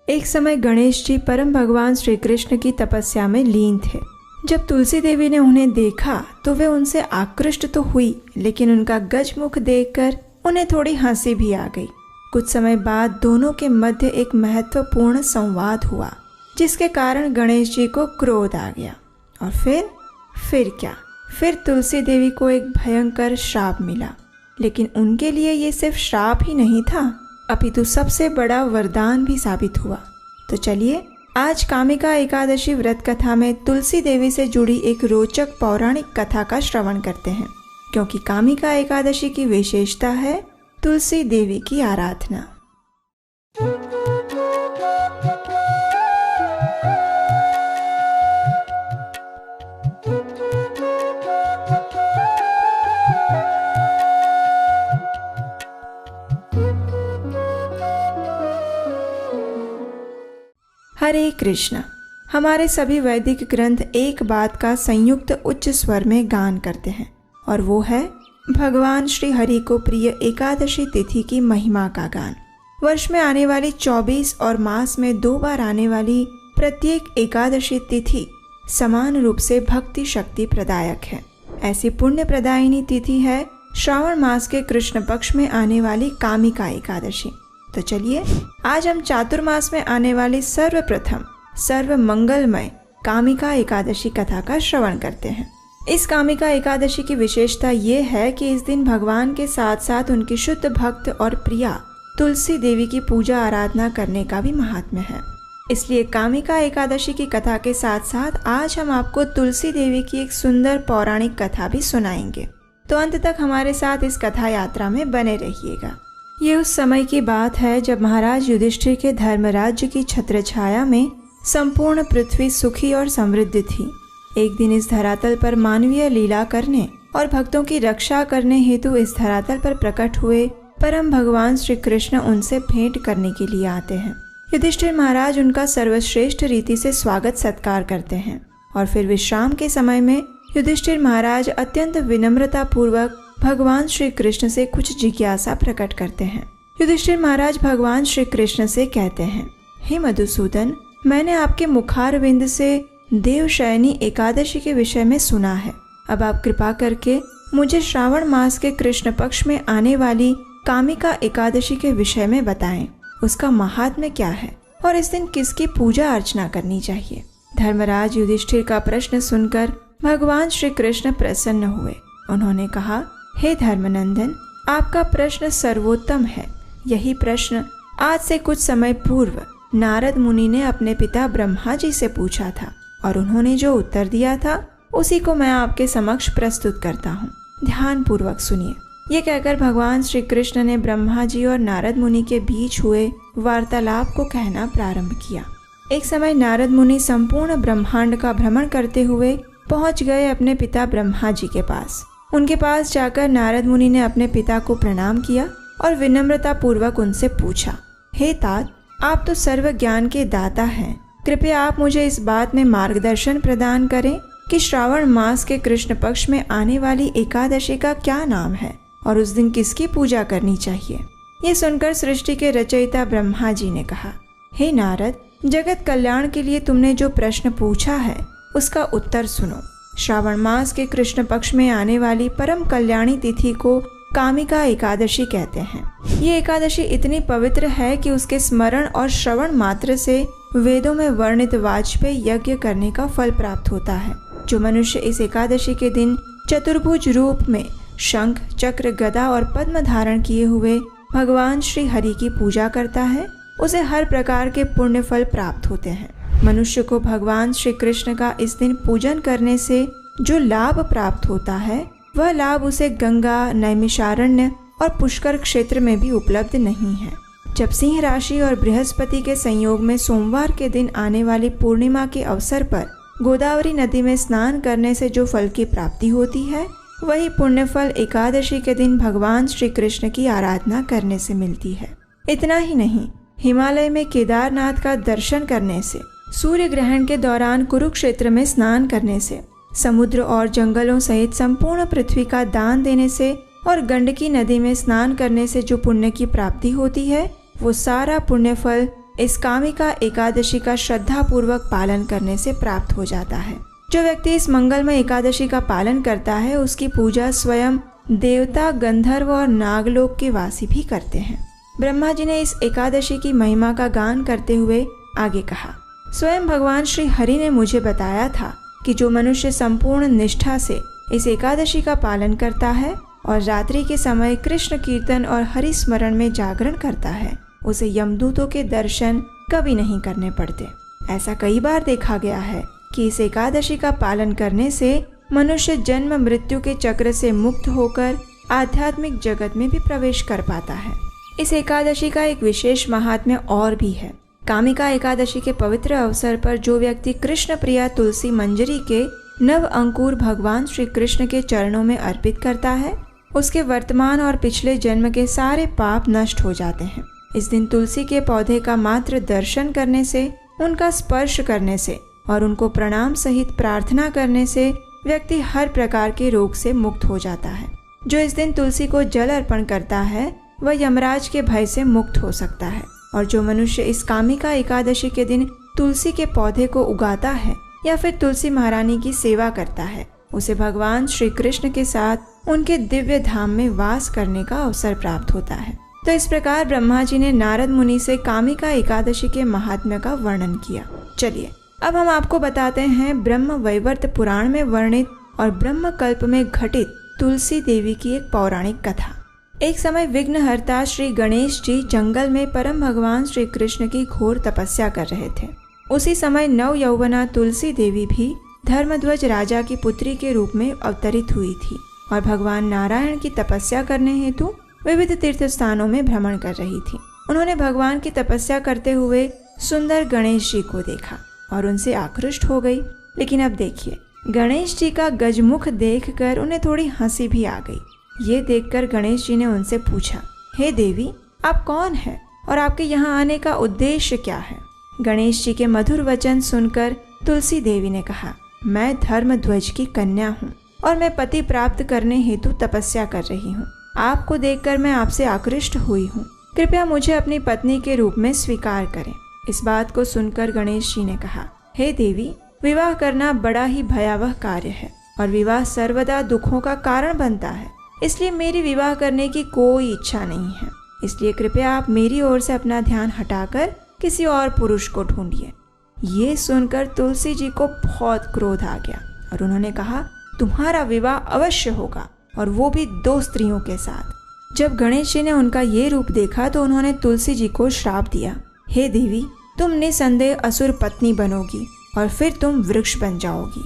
एक समय गणेश जी परम भगवान श्री कृष्ण की तपस्या में लीन थे। जब तुलसी देवी ने उन्हें देखा तो वे उनसे आकृष्ट तो हुई, लेकिन उनका गजमुख देखकर उन्हें थोड़ी हंसी भी आ गई। कुछ समय बाद दोनों के मध्य एक महत्वपूर्ण संवाद हुआ, जिसके कारण गणेश जी को क्रोध आ गया। और फिर क्या? फिर तुलसी देवी को एक भयंकर श्राप मिला। लेकिन उनके लिए ये सिर्फ श्राप ही नहीं था, अपितु सबसे बड़ा वरदान भी साबित हुआ। तो चलिए आज कामिका एकादशी व्रत कथा में तुलसी देवी से जुड़ी एक रोचक पौराणिक कथा का श्रवण करते हैं, क्योंकि कामिका एकादशी की विशेषता है तुलसी देवी की आराधना। हरे कृष्णा। हमारे सभी वैदिक ग्रंथ एक बात का संयुक्त उच्च स्वर में गान करते हैं, और वो है भगवान श्री हरि को प्रिय एकादशी तिथि की महिमा का गान। वर्ष में आने वाली 24 और मास में 2 बार आने वाली प्रत्येक एकादशी तिथि समान रूप से भक्ति शक्ति प्रदायक है। ऐसी पुण्य प्रदायिनी तिथि है श्रावण मास के कृष्ण पक्ष में आने वाली कामिका एकादशी। तो चलिए आज हम चातुर्मास में आने वाली सर्वप्रथम सर्व मंगलमय कामिका एकादशी कथा का श्रवण करते हैं। इस कामिका एकादशी की विशेषता ये है कि इस दिन भगवान के साथ साथ उनकी शुद्ध भक्त और प्रिया तुलसी देवी की पूजा आराधना करने का भी महात्म्य है। इसलिए कामिका एकादशी की कथा के साथ साथ आज हम आपको तुलसी देवी की एक सुंदर पौराणिक कथा भी सुनाएंगे। तो अंत तक हमारे साथ इस कथा यात्रा में बने रहिएगा। ये उस समय की बात है जब महाराज युधिष्ठिर के धर्मराज्य की छत्रछाया में संपूर्ण पृथ्वी सुखी और समृद्ध थी। एक दिन इस धरातल पर मानवीय लीला करने और भक्तों की रक्षा करने हेतु इस धरातल पर प्रकट हुए परम भगवान श्री कृष्ण उनसे भेंट करने के लिए आते हैं। युधिष्ठिर महाराज उनका सर्वश्रेष्ठ रीति से स्वागत सत्कार करते हैं और फिर विश्राम के समय में युधिष्ठिर महाराज अत्यंत विनम्रता पूर्वक भगवान श्री कृष्ण से कुछ जिज्ञासा प्रकट करते हैं। युधिष्ठिर महाराज भगवान श्री कृष्ण से कहते हैं, हे मधुसूदन, मैंने आपके मुखारविंद से देवशयनी एकादशी के विषय में सुना है। अब आप कृपा करके मुझे श्रावण मास के कृष्ण पक्ष में आने वाली कामिका एकादशी के विषय में बताएं। उसका महात्म्य क्या है और इस दिन किसकी पूजा अर्चना करनी चाहिए। धर्मराज युधिष्ठिर का प्रश्न सुनकर भगवान श्री कृष्ण प्रसन्न हुए। उन्होंने कहा, हे धर्मनंदन, आपका प्रश्न सर्वोत्तम है। यही प्रश्न आज से कुछ समय पूर्व नारद मुनि ने अपने पिता ब्रह्मा जी से पूछा था और उन्होंने जो उत्तर दिया था उसी को मैं आपके समक्ष प्रस्तुत करता हूँ। ध्यान पूर्वक सुनिए। ये कहकर भगवान श्री कृष्ण ने ब्रह्मा जी और नारद मुनि के बीच हुए वार्तालाप को कहना प्रारंभ किया। एक समय नारद मुनि संपूर्ण ब्रह्मांड का भ्रमण करते हुए पहुंच गए अपने पिता ब्रह्मा जी के पास। उनके पास जाकर नारद मुनि ने अपने पिता को प्रणाम किया और विनम्रता पूर्वक उनसे पूछा, हे तात, आप तो सर्व ज्ञान के दाता हैं। कृपया आप मुझे इस बात में मार्गदर्शन प्रदान करें कि श्रावण मास के कृष्ण पक्ष में आने वाली एकादशी का क्या नाम है और उस दिन किसकी पूजा करनी चाहिए। ये सुनकर सृष्टि के रचयिता ब्रह्मा जी ने कहा, हे नारद, जगत कल्याण के लिए तुमने जो प्रश्न पूछा है उसका उत्तर सुनो। श्रावण मास के कृष्ण पक्ष में आने वाली परम कल्याणी तिथि को कामिका एकादशी कहते हैं। ये एकादशी इतनी पवित्र है कि उसके स्मरण और श्रवण मात्र से वेदों में वर्णित वाजपेय यज्ञ करने का फल प्राप्त होता है। जो मनुष्य इस एकादशी के दिन चतुर्भुज रूप में शंख, चक्र, गदा और पद्म धारण किए हुए भगवान श्री हरि की पूजा करता है, उसे हर प्रकार के पुण्य फल प्राप्त होते हैं। मनुष्य को भगवान श्री कृष्ण का इस दिन पूजन करने से जो लाभ प्राप्त होता है वह लाभ उसे गंगा, नैमिषारण्य और पुष्कर क्षेत्र में भी उपलब्ध नहीं है। जब सिंह राशि और बृहस्पति के संयोग में सोमवार के दिन आने वाली पूर्णिमा के अवसर पर गोदावरी नदी में स्नान करने से जो फल की प्राप्ति होती है, वही पुण्य फल एकादशी के दिन भगवान श्री कृष्ण की आराधना करने से मिलती है। इतना ही नहीं, हिमालय में केदारनाथ का दर्शन करने से, सूर्य ग्रहण के दौरान कुरुक्षेत्र में स्नान करने से, समुद्र और जंगलों सहित संपूर्ण पृथ्वी का दान देने से और गंडकी नदी में स्नान करने से जो पुण्य की प्राप्ति होती है, वो सारा पुण्य फल इस कामिका एकादशी का श्रद्धापूर्वक पालन करने से प्राप्त हो जाता है। जो व्यक्ति इस मंगलमय एकादशी का पालन करता है उसकी पूजा स्वयं देवता, गंधर्व और नागलोक के वासी भी करते हैं। ब्रह्मा जी ने इस एकादशी की महिमा का गान करते हुए आगे कहा, स्वयं भगवान श्री हरि ने मुझे बताया था कि जो मनुष्य संपूर्ण निष्ठा से इस एकादशी का पालन करता है और रात्रि के समय कृष्ण कीर्तन और हरि स्मरण में जागरण करता है उसे यमदूतों के दर्शन कभी नहीं करने पड़ते। ऐसा कई बार देखा गया है कि इस एकादशी का पालन करने से मनुष्य जन्म मृत्यु के चक्र से मुक्त होकर आध्यात्मिक जगत में भी प्रवेश कर पाता है। इस एकादशी का एक विशेष महात्म्य और भी है। कामिका एकादशी के पवित्र अवसर पर जो व्यक्ति कृष्ण प्रिया तुलसी मंजरी के नव अंकुर भगवान श्री कृष्ण के चरणों में अर्पित करता है उसके वर्तमान और पिछले जन्म के सारे पाप नष्ट हो जाते हैं। इस दिन तुलसी के पौधे का मात्र दर्शन करने से, उनका स्पर्श करने से और उनको प्रणाम सहित प्रार्थना करने से व्यक्ति हर प्रकार के रोग से मुक्त हो जाता है। जो इस दिन तुलसी को जल अर्पण करता है वह यमराज के भय से मुक्त हो सकता है। और जो मनुष्य इस कामिका एकादशी के दिन तुलसी के पौधे को उगाता है या फिर तुलसी महारानी की सेवा करता है उसे भगवान श्री कृष्ण के साथ उनके दिव्य धाम में वास करने का अवसर प्राप्त होता है। तो इस प्रकार ब्रह्मा जी ने नारद मुनि से कामिका एकादशी के महात्म्य का वर्णन किया। चलिए अब हम आपको बताते हैं ब्रह्म वैवर्त पुराण में वर्णित और ब्रह्म कल्प में घटित तुलसी देवी की एक पौराणिक कथा। एक समय विघ्नहर्ता श्री गणेश जी जंगल में परम भगवान श्री कृष्ण की घोर तपस्या कर रहे थे। उसी समय नव यौवना तुलसी देवी भी धर्मध्वज राजा की पुत्री के रूप में अवतरित हुई थी और भगवान नारायण की तपस्या करने हेतु विविध तीर्थ स्थानों में भ्रमण कर रही थी। उन्होंने भगवान की तपस्या करते हुए सुंदर गणेश जी को देखा और उनसे आकृष्ट हो गई। लेकिन अब देखिए, गणेश जी का गजमुख देखकर उन्हें थोड़ी हंसी भी आ गई। ये देखकर गणेश जी ने उनसे पूछा, हे देवी, आप कौन हैं और आपके यहाँ आने का उद्देश्य क्या है? गणेश जी के मधुर वचन सुनकर तुलसी देवी ने कहा, मैं धर्मध्वज की कन्या हूँ और मैं पति प्राप्त करने हेतु तपस्या कर रही हूँ। आपको देखकर मैं आपसे आकृष्ट हुई हूँ। कृपया मुझे अपनी पत्नी के रूप में स्वीकार करें। इस बात को सुनकर गणेश जी ने कहा, हे देवी, विवाह करना बड़ा ही भयावह कार्य है और विवाह सर्वदा दुखों का कारण बनता है। इसलिए मेरी विवाह करने की कोई इच्छा नहीं है। इसलिए कृपया आप मेरी ओर से अपना ध्यान हटाकर किसी और पुरुष को ढूंढिए। ये सुनकर तुलसी जी को बहुत क्रोध आ गया और उन्होंने कहा, तुम्हारा विवाह अवश्य होगा और वो भी 2 स्त्रियों के साथ। जब गणेश जी ने उनका ये रूप देखा तो उन्होंने तुलसी जी को श्राप दिया, हे देवी, तुम निसंदेह असुर पत्नी बनोगी और फिर तुम वृक्ष बन जाओगी।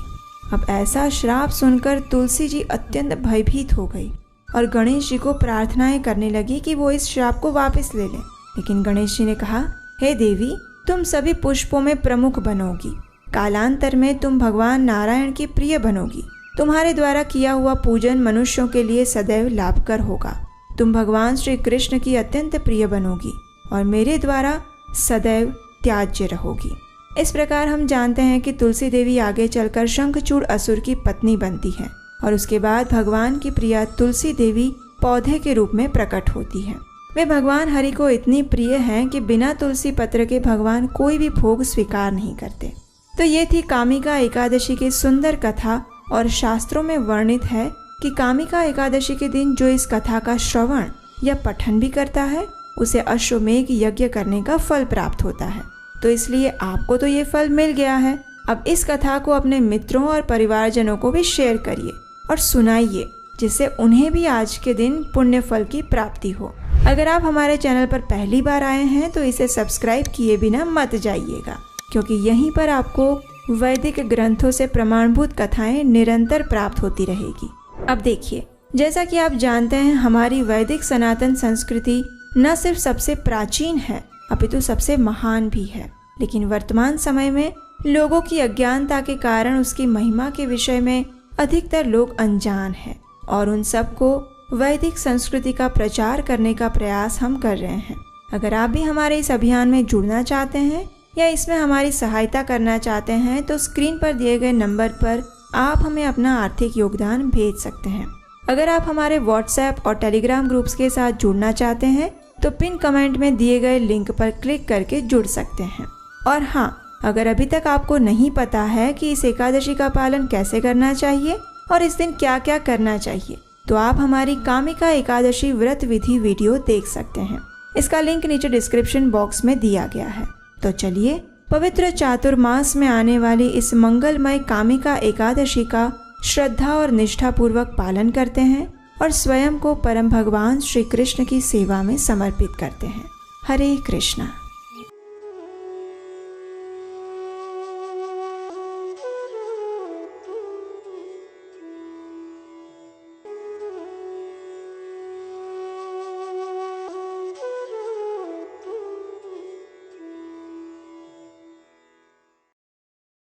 अब ऐसा श्राप सुनकर तुलसी जी अत्यंत भयभीत हो गई और गणेश जी को प्रार्थनाएं करने लगी कि वो इस श्राप को वापस ले लें। लेकिन गणेश जी ने कहा, हे देवी, तुम सभी पुष्पों में प्रमुख बनोगी। कालांतर में तुम भगवान नारायण की प्रिय बनोगी। तुम्हारे द्वारा किया हुआ पूजन मनुष्यों के लिए सदैव लाभकर होगा। तुम भगवान श्री कृष्ण की अत्यंत प्रिय बनोगी और मेरे द्वारा सदैव त्याज्य रहोगी। इस प्रकार हम जानते हैं कि तुलसी देवी आगे चलकर शंखचूड़ असुर की पत्नी बनती है और उसके बाद भगवान की प्रिया तुलसी देवी पौधे के रूप में प्रकट होती है। वे भगवान हरि को इतनी प्रिय हैं कि बिना तुलसी पत्र के भगवान कोई भी भोग स्वीकार नहीं करते। तो ये थी कामिका एकादशी की सुंदर कथा और शास्त्रों में वर्णित है कि कामिका एकादशी के दिन जो इस कथा का श्रवण या पठन भी करता है उसे अश्वमेघ यज्ञ करने का फल प्राप्त होता है। तो इसलिए आपको तो ये फल मिल गया है। अब इस कथा को अपने मित्रों और परिवारजनों को भी शेयर करिए और सुनाइए, जिससे उन्हें भी आज के दिन पुण्य फल की प्राप्ति हो। अगर आप हमारे चैनल पर पहली बार आए हैं तो इसे सब्सक्राइब किए बिना मत जाइएगा, क्योंकि यहीं पर आपको वैदिक ग्रंथों से प्रमाणभूत कथाएं निरंतर प्राप्त होती रहेगी। अब देखिए, जैसा कि आप जानते हैं, हमारी वैदिक सनातन संस्कृति न सिर्फ सबसे प्राचीन है अपितु सबसे महान भी है। लेकिन वर्तमान समय में लोगों की अज्ञानता के कारण उसकी महिमा के विषय में अधिकतर लोग अनजान हैं और उन सबको वैदिक संस्कृति का प्रचार करने का प्रयास हम कर रहे हैं। अगर आप भी हमारे इस अभियान में जुड़ना चाहते हैं या इसमें हमारी सहायता करना चाहते हैं तो स्क्रीन पर दिए गए नंबर पर आप हमें अपना आर्थिक योगदान भेज सकते हैं। अगर आप हमारे व्हाट्सएप और टेलीग्राम ग्रुप्स के साथ जुड़ना चाहते हैं तो पिन कमेंट में दिए गए लिंक पर क्लिक करके जुड़ सकते हैं। और हाँ, अगर अभी तक आपको नहीं पता है कि इस एकादशी का पालन कैसे करना चाहिए और इस दिन क्या क्या करना चाहिए, तो आप हमारी कामिका एकादशी व्रत विधि वीडियो देख सकते हैं। इसका लिंक नीचे डिस्क्रिप्शन बॉक्स में दिया गया है। तो चलिए पवित्र चातुर्मास में आने वाली इस मंगलमय कामिका एकादशी का श्रद्धा और निष्ठा पूर्वक पालन करते हैं और स्वयं को परम भगवान श्री कृष्ण की सेवा में समर्पित करते हैं। हरे कृष्णा।